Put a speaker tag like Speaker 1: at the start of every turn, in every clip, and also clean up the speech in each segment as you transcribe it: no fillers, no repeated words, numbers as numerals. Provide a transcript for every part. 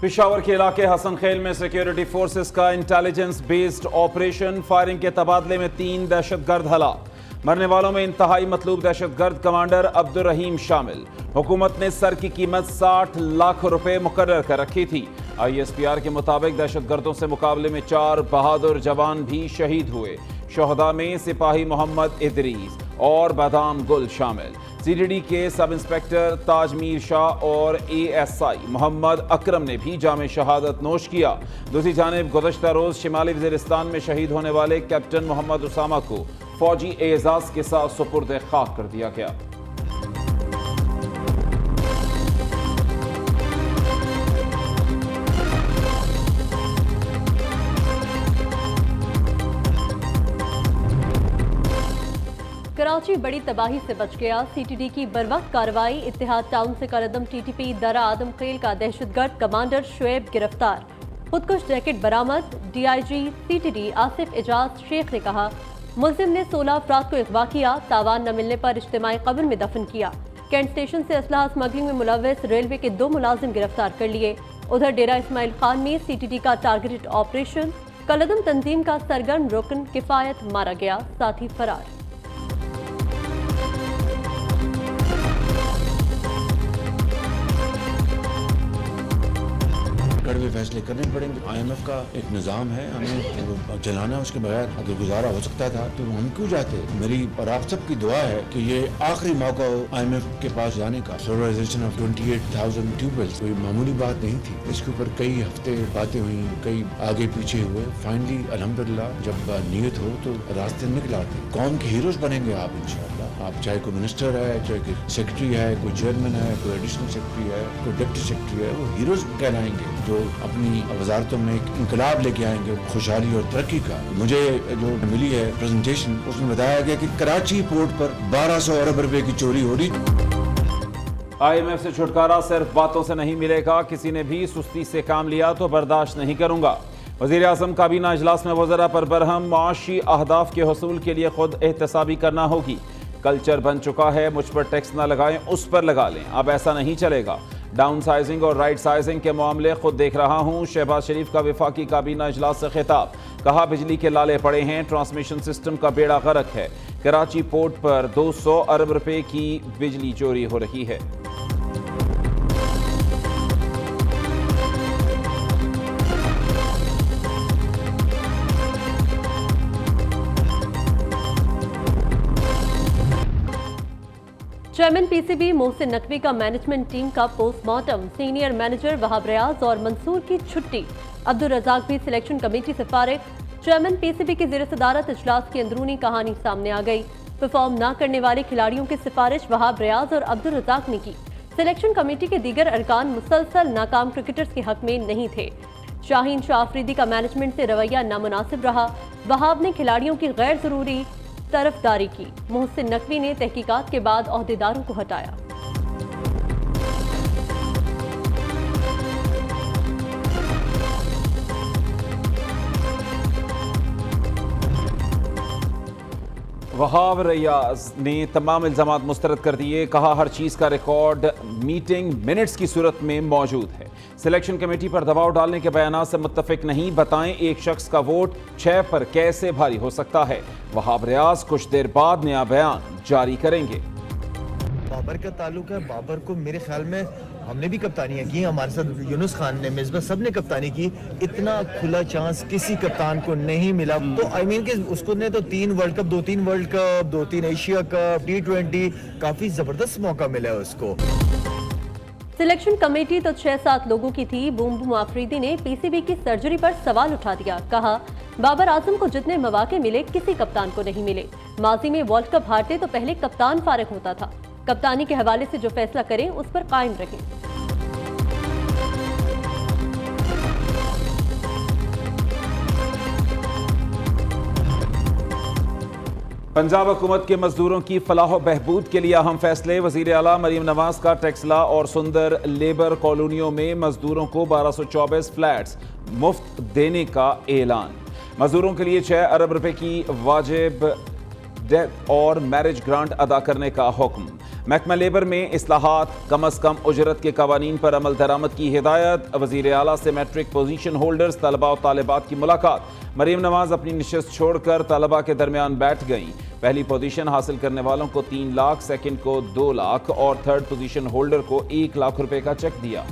Speaker 1: पिशावर के इलाके हसन खेल में सिक्योरिटी फोर्सेस का इंटेलिजेंस बेस्ड ऑपरेशन, फायरिंग के तबादले में 3 दहशतगर्द हलाक। मरने वालों में इंतहाई मतलूब दहशतगर्द कमांडर अब्दुल रहीम शामिल। हुकूमत ने सर की कीमत 60 लाख रुपए मुकर्रर कर रखी थी। ISPR के मुताबिक दहशतगर्दों से मुकाबले में 4 बहादुर जवान भी शहीद हुए। शोहदा में सिपाही मोहम्मद इदरीस और बादाम गुल शामिल। CTD के सब इंस्पेक्टर ताजमीर शाह और ASI मोहम्मद अकरम ने भी जामे शहादत नोश किया। दूसरी जानिब गुज़श्ता रोज शिमाली वज़ीरिस्तान में शहीद होने वाले कैप्टन मोहम्मद उसामा को फौजी एजाज के साथ सुपुर्द खाक कर दिया गया।
Speaker 2: कराची बड़ी तबाही से बच गया। CTD की बरवक्त कार्रवाई। इत्तेहाद टाउन से कलदम TTP दरा आदम खेल का दहशतगर्द कमांडर शुएब गिरफ्तार। खुदकुश जैकेट बरामद। DIG CTD आसिफ एजाज शेख ने कहा, मुल्जिम ने 16 अफराद को अगवा किया, तावान न मिलने पर इज्तिमाई कब्र में दफन किया। कैंट स्टेशन से असलहा स्मगलिंग में मुलव्वस रेलवे के 2 मुलाजिम गिरफ्तार कर लिए। उधर डेरा इस्माइल खान में CTD का टारगेटेड ऑपरेशन। कलदम तंजीम का सरगर्म रुकन किफायत मारा गया, साथी फरार।
Speaker 3: कड़वे फैसले करने पड़ेंगे। IMF का एक निज़ाम है, हमें चलाना, उसके बगैर अगर गुजारा हो सकता था तो हम क्यों जाते। मेरी और आप सबकी दुआ है कि ये आखिरी मौका हो IMF के पास जाने का। सोलराइजेशन ऑफ 28,000 ट्यूबवेल्स कोई मामूली बात नहीं थी। इसके ऊपर कई हफ्ते बातें हुई, कई आगे पीछे हुए। फाइनली अल्हम्दुलिल्लाह जब नीयत हो तो रास्ते निकल आते। कौम के हीरोज बनेंगे आप इंशाअल्लाह। आप चाहे कोई मिनिस्टर है, चाहे कोई सेक्रेटरी है, कोई चेयरमैन है, कोई एडिशनल सेक्रेटरी है, कोई डिप्टी सेक्रेटरी है, वो हीरोज कहलाएंगे जो अपनी वजारतों में एक इंकलाब लेके आएंगे, खुशहाली और तरक्की का। मुझे जो मिली है प्रेजेंटेशन, उसमें बताया गया कि कराची पोर्ट पर 1200 अरब रुपए की चोरी हो रही।
Speaker 1: IMF से छुटकारा सिर्फ बातों से नहीं मिलेगा। किसी ने भी सुस्ती से काम लिया तो बर्दाश्त नहीं करूंगा। वज़ीर आज़म काबीना इजलास में वज़रा पर बरहम। माशी अहदाफ के हसूल के लिए खुद एहतसाबी करना होगी। कल्चर बन चुका है, मुझ पर टैक्स ना लगाएं, उस पर लगा लें। अब ऐसा नहीं चलेगा। डाउन साइजिंग और राइट साइजिंग के मामले खुद देख रहा हूं। शहबाज शरीफ का वफाकी काबीना इजलास से खिताब। कहा, बिजली के लाले पड़े हैं, ट्रांसमिशन सिस्टम का बेड़ा गर्क है। कराची पोर्ट पर 200 अरब रुपए की बिजली चोरी हो रही है।
Speaker 2: चेयरमैन PCB मोहसिन नकवी का मैनेजमेंट टीम का postmortem. Senior manager Wahab Riaz और मंसूर की छुट्टी। अब्दुल रजाक भी सिलेक्शन कमेटी से फारिग। चेयरमैन PCB की ज़ेर सदारत इजलास की अंदरूनी कहानी सामने आ गई। परफॉर्म न करने वाले खिलाड़ियों की सिफारिश वहाब रियाज और अब्दुल रजाक ने की। सिलेक्शन कमेटी के दीगर अरकान मुसलसल नाकाम क्रिकेटर्स के हक में नहीं थे। शाहीन शाह अफरीदी का मैनेजमेंट से रवैया नामुनासिब रहा। वहाब ने खिलाड़ियों की गैर जरूरी तरफदारी की। मोहसिन नकवी ने तहकीकात के बाद ओहदेदारों को हटाया।
Speaker 1: वहाब रियाज ने तमाम इल्जामात मुस्तरद कर दिए। कहा, हर चीज़ का रिकॉर्ड मीटिंग मिनट्स की सूरत में मौजूद है। सिलेक्शन कमेटी पर दबाव डालने के बयान से मुत्तफिक नहीं। बताएं एक शख्स का वोट 6 पर कैसे भारी हो सकता है। वहाब रियाज कुछ देर बाद नया बयान जारी करेंगे।
Speaker 4: बाबर का ताल्लुक है। बाबर को मेरे ख्याल में हमने भी कप्तानियां की, हमारे साथ यूनुस खान ने, मिसबा, सब ने कप्तानी की। इतना खुला चांस किसी कप्तान को नहीं मिला। तो आई मीन कि उसको ने तो 3 world cup, 2-3 world cup, 2-3 Asia cup, T20, काफी जबरदस्त मौका मिला है उसको।
Speaker 2: सिलेक्शन कमेटी तो 6-7 लोगों की थी। बूम बूम आफरीदी ने PCB की सर्जरी पर सवाल उठा दिया। कहा, बाबर आजम को जितने मौके मिले किसी कप्तान को नहीं मिले। माजी में वर्ल्ड कप हारते तो पहले कप्तान फारिग होता था। कप्तानी के हवाले से जो फैसला करें उस पर कायम रहें।
Speaker 1: पंजाब हुकूमत के मजदूरों की फलाह बहबूद के लिए अहम फैसले। वजीर आला मरीम नवाज का टेक्सला और सुंदर लेबर कॉलोनियों में मजदूरों को 1224 फ्लैट्स मुफ्त देने का ऐलान। मजदूरों के लिए 6 अरब रुपए की वाजिब डेथ और मैरिज ग्रांट अदा करने का हुक्म। महकमा लेबर में इस्लाहात, कम अज कम उजरत के कवानीन पर अमल दरामद की हिदायत। वजीर आला से मैट्रिक पोजीशन होल्डर्स, तलबा और तालिबात की मुलाकात। मरीम नवाज अपनी निशस्त छोड़कर तलबा के दरमियान बैठ गईं। पहली पोजीशन हासिल करने वालों को 3 लाख, सेकंड को 2 लाख और थर्ड पोजीशन होल्डर को 1 लाख रुपए का चेक दिया।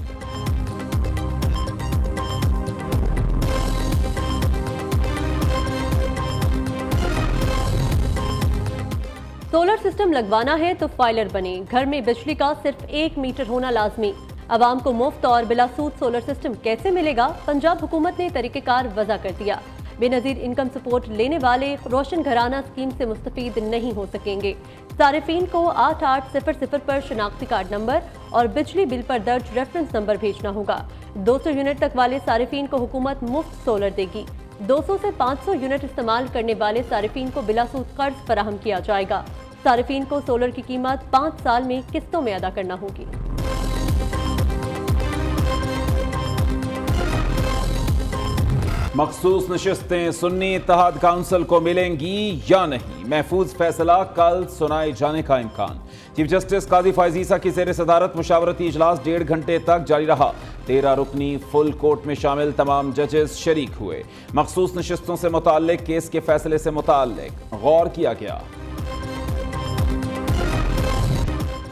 Speaker 2: सोलर सिस्टम लगवाना है तो फाइलर बने। घर में बिजली का सिर्फ 1 मीटर होना लाजमी। आवाम को मुफ्त और बिला सूद सोलर सिस्टम कैसे मिलेगा? पंजाब हुकूमत ने तरीक़ेकार वज़ा कर दिया। बेनज़ीर इनकम सपोर्ट लेने वाले रोशन घराना स्कीम से मुस्तफीद नहीं हो सकेंगे। सारिफीन को 8800 पर शनाख्ती कार्ड नंबर और बिजली बिल पर दर्ज रेफरेंस नंबर भेजना होगा। 200 यूनिट तक वाले सारिफीन को हुकूमत मुफ्त सोलर देगी। 200 से 500 यूनिट इस्तेमाल करने वाले सारिफीन को बिलासूद कर्ज फराहम किया जाएगा। सारिफीन को सोलर की कीमत 5 साल में किस्तों में अदा करना होगी।
Speaker 1: मखसूस नशिस्तें सुन्नी इत्तेहाद काउंसिल को मिलेंगी या नहीं? महफूज फैसला कल सुनाए जाने का इम्कान। चीफ जस्टिस काजी फायज ईसा की ज़ेर सदारत मुशावरती इजलास 1.5 घंटे तक जारी रहा। 13 रुकनी फुल कोर्ट में शामिल तमाम जजेस शरीक हुए। मखसूस नशिस्तों से मुताल्लिक केस के फैसले से मुताल्लिक गौर किया गया।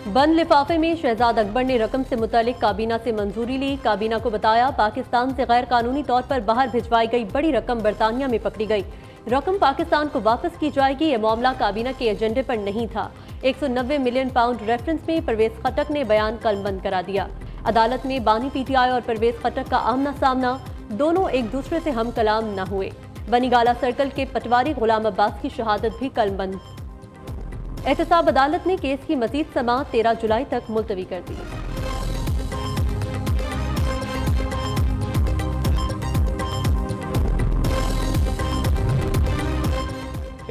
Speaker 2: बंद लिफाफे में शहजाद अकबर ने रकम से मुतालिक काबीना से मंजूरी ली। काबीना को बताया पाकिस्तान से गैर कानूनी तौर पर बाहर भिजवाई गई बड़ी रकम बरतानिया में पकड़ी गई। रकम पाकिस्तान को वापस की जाएगी। यह मामला काबीना के एजेंडे पर नहीं था। 190 मिलियन पाउंड रेफरेंस में परवेज खटक ने बयान कलमबंद करा दिया। अदालत में बानी पीटीआई और परवेज खटक का आमना सामना, दोनों एक दूसरे से हम कलाम न हुए। बनीगाला सर्कल के पटवारी गुलाम अब्बास की शहादत भी कलमबंद। एहतसाब अदालत ने केस की मजीद समाअत 13 जुलाई तक मुलतवी कर दी।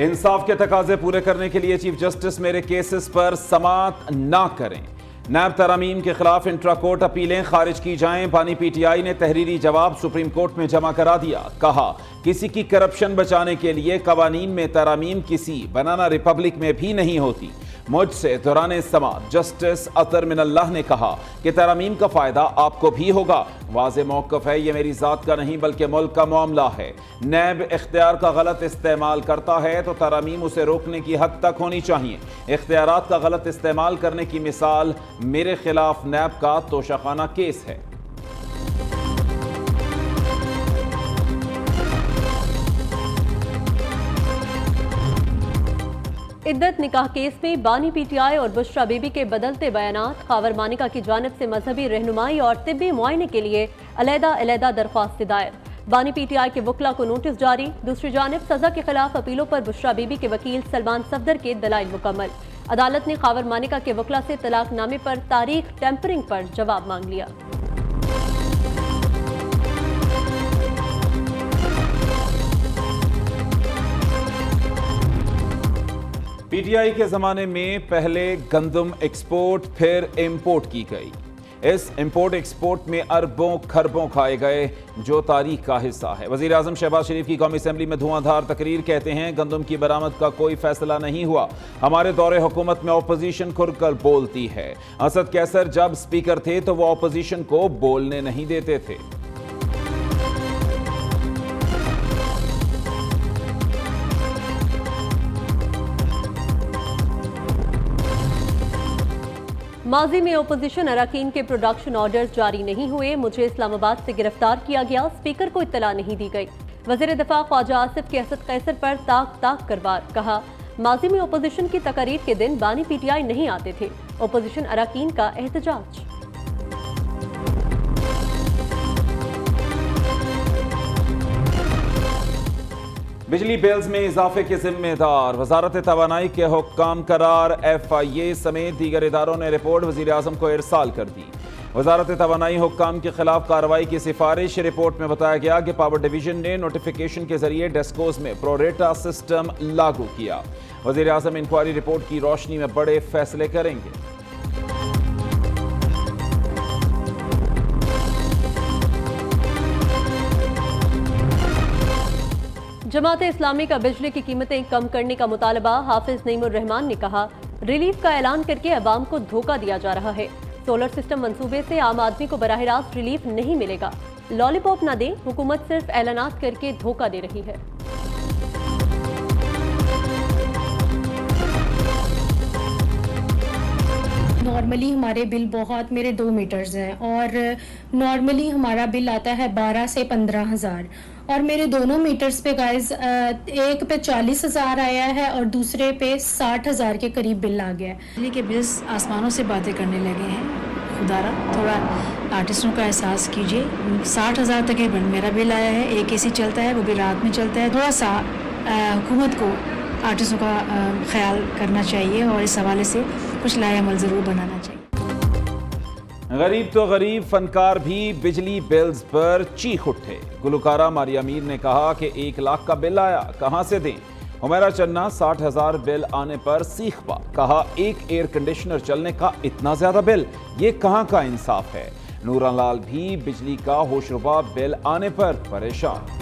Speaker 1: इंसाफ के तकाजे पूरे करने के लिए चीफ जस्टिस मेरे केसेस पर समाअत ना करें। नैब तरामीम के खिलाफ इंट्रा कोर्ट अपीलें खारिज की जाएं। बानी पीटीआई ने तहरीरी जवाब सुप्रीम कोर्ट में जमा करा दिया। कहा किसी की करप्शन बचाने के लिए कवानीन में तरामीम किसी बनाना रिपब्लिक में भी नहीं होती। मुझसे दौरान समाअत जस्टिस अतर मिनल्लाह ने कहा कि तरामीम का फायदा आपको भी होगा। वाज़े मौक़िफ़ है, ये मेरी ज़ात का नहीं बल्कि मुल्क का मामला है। नैब इख्तियार का गलत इस्तेमाल करता है तो तरामीम उसे रोकने की हद तक होनी चाहिए। इख्तियारात का गलत इस्तेमाल करने की मिसाल मेरे खिलाफ नैब का तोशाखाना केस है।
Speaker 2: इद्दत निकाह केस में बानी पीटीआई और बुशरा बीबी के बदलते बयानात। खावर मानिका की जानिब से मजहबी रहनुमाई और तिब्बी मुआयने के लिए अलहदा दरख्वास्त दायर। बानी पीटीआई के वकला को नोटिस जारी। दूसरी जानिब सजा के खिलाफ अपीलों पर बुशरा बीबी के वकील सलमान सफदर के दलाइल मुकम्मल। अदालत ने खावर मानिका के वकला से तलाकनामे पर तारीख टेम्परिंग पर जवाब मांग लिया।
Speaker 1: पीटीआई के जमाने में पहले गंदम एक्सपोर्ट फिर इंपोर्ट की गई। इस इंपोर्ट एक्सपोर्ट में अरबों खरबों खाए गए जो तारीख का हिस्सा है। वजीर आजम शहबाज शरीफ की कौमी असेंबली में धुआंधार तकरीर। कहते हैं गंदम की बरामद का कोई फैसला नहीं हुआ। हमारे दौरे हुकूमत में अपोजिशन खुलकर बोलती है। असद कैसर जब स्पीकर थे तो वो अपोजिशन को बोलने नहीं देते थे।
Speaker 2: माजी में ओपोजिशन अरकान के प्रोडक्शन ऑर्डर्स जारी नहीं हुए। मुझे इस्लामाबाद से गिरफ्तार किया गया। स्पीकर को इत्तला नहीं दी गई। वज़ीर दिफा ख्वाजा आसिफ के असद कैसर पर ताक करवार। कहा माजी में ओपोजिशन की तकरीर के दिन बानी पीटीआई नहीं आते थे। ओपोजिशन अरकान का एहतजाज।
Speaker 1: बिजली बिल्स में इजाफे के जिम्मेदार वजारत तवानाई के हुक्काम करार। FIA समेत दीगर इदारों ने रिपोर्ट वजीर आजम को इरसाल कर दी। वजारत तवानाई हुक्काम के खिलाफ कार्रवाई की सिफारिश। रिपोर्ट में बताया गया कि पावर डिवीजन ने नोटिफिकेशन के जरिए डेस्कोज में प्रोरेटा सिस्टम लागू किया। वजीर आजम इंक्वायरी रिपोर्ट की रोशनी में बड़े फैसले करेंगे। जमात इस्लामी का बिजली की कीमतें कम करने का मुतालबा। हाफिज नईमुर रहमान ने कहा
Speaker 2: रिलीफ का ऐलान करके अवाम को धोखा दिया जा रहा है। सोलर सिस्टम मंसूबे से आम आदमी को बराह रास्त रिलीफ नहीं मिलेगा। लॉलीपॉप न दें, हुकूमत सिर्फ ऐलानात करके धोखा दे रही है।
Speaker 5: नॉर्मली हमारे बिल बहुत, मेरे 2 मीटर्स हैं और नॉर्मली हमारा बिल आता है 12 से 15,000 और मेरे दोनों मीटर्स पे गाइस एक पे 40,000 आया है और दूसरे पे 60,000 के करीब बिल आ गया है।
Speaker 6: बिजली के बिल्स आसमानों से बातें करने लगे हैं। खुदारा थोड़ा आर्टिस्टों का एहसास कीजिए। 60,000 तक ये मेरा बिल आया है। एक एसी चलता है, वो भी रात में चलता है। थोड़ा सा हुकूमत को आर्टिस्टों का ख्याल करना चाहिए और इस हवाले से कुछ लाएअमल ज़रूर बनाना चाहिए।
Speaker 1: गरीब तो गरीब फनकार भी बिजली बिल्स पर चीख उठे। गुलकारा मारिया मीर ने कहा कि 1 लाख का बिल आया, कहां से दें। हुमैरा चन्ना 60,000 बिल आने पर सीख पा, कहा एक एयर कंडीशनर चलने का इतना ज्यादा बिल, ये कहां का इंसाफ है। नूरन लाल भी बिजली का होशरुबा बिल आने पर परेशान।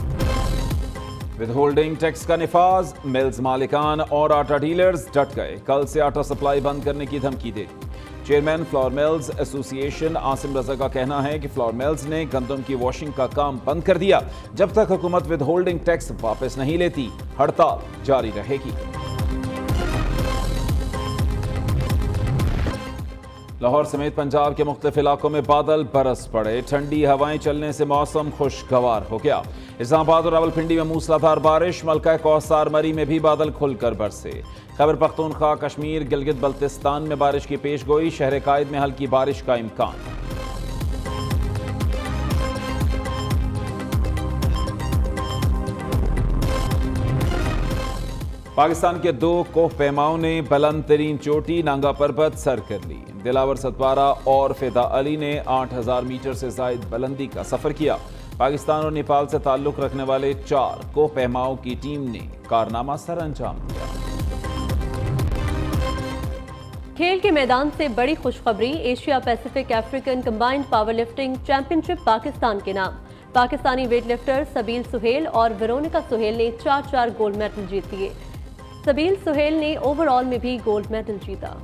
Speaker 1: विदहोल्डिंग टैक्स का निफाज, मिल्स मालिकान और आटा डीलर्स डट गए। कल से आटा सप्लाई बंद करने की धमकी दे दी। Chairman flour mills association Asim Raza का कहना है कि फ्लोर मिल्स ने गंदम की वॉशिंग का काम बंद कर दिया। जब तक हुकूमत विदहोल्डिंग टैक्स वापस नहीं लेती, हड़ताल जारी रहेगी। लाहौर समेत पंजाब के मुख्तलिफ इलाकों में बादल बरस पड़े। ठंडी हवाएं चलने से मौसम खुशगवार हो गया। इस्लामाबाद और रावलपिंडी में मूसलाधार बारिश। मलका कौसार मरी में भी बादल खुलकर बरसे। खैबर पख्तूनख्वा, कश्मीर, गिलगित बल्तिस्तान में बारिश की पेशगोई। शहर कायद में हल्की बारिश का इम्कान। पाकिस्तान के 2 कोह पैमाओं ने बुलंद तरीन चोटी नांगा पर्वत सर कर ली। दिलावर सतवारा और फिदा अली ने 8,000 मीटर से जायद बुलंदी का सफर किया। पाकिस्तान और नेपाल से ताल्लुक रखने वाले 4 कोह पैमाओं की टीम ने कारनामा सर अंजाम दिया।
Speaker 2: खेल के मैदान से बड़ी खुशखबरी, Asia Pacific African combined power lifting championship Pakistan के नाम। पाकिस्तानी वेट लिफ्टर सबील सुहेल और वेरोनिका सुहेल ने 4-4 गोल्ड मेडल जीत लिए। सबील सुहेल ने ओवरऑल में भी गोल्ड मेडल जीता।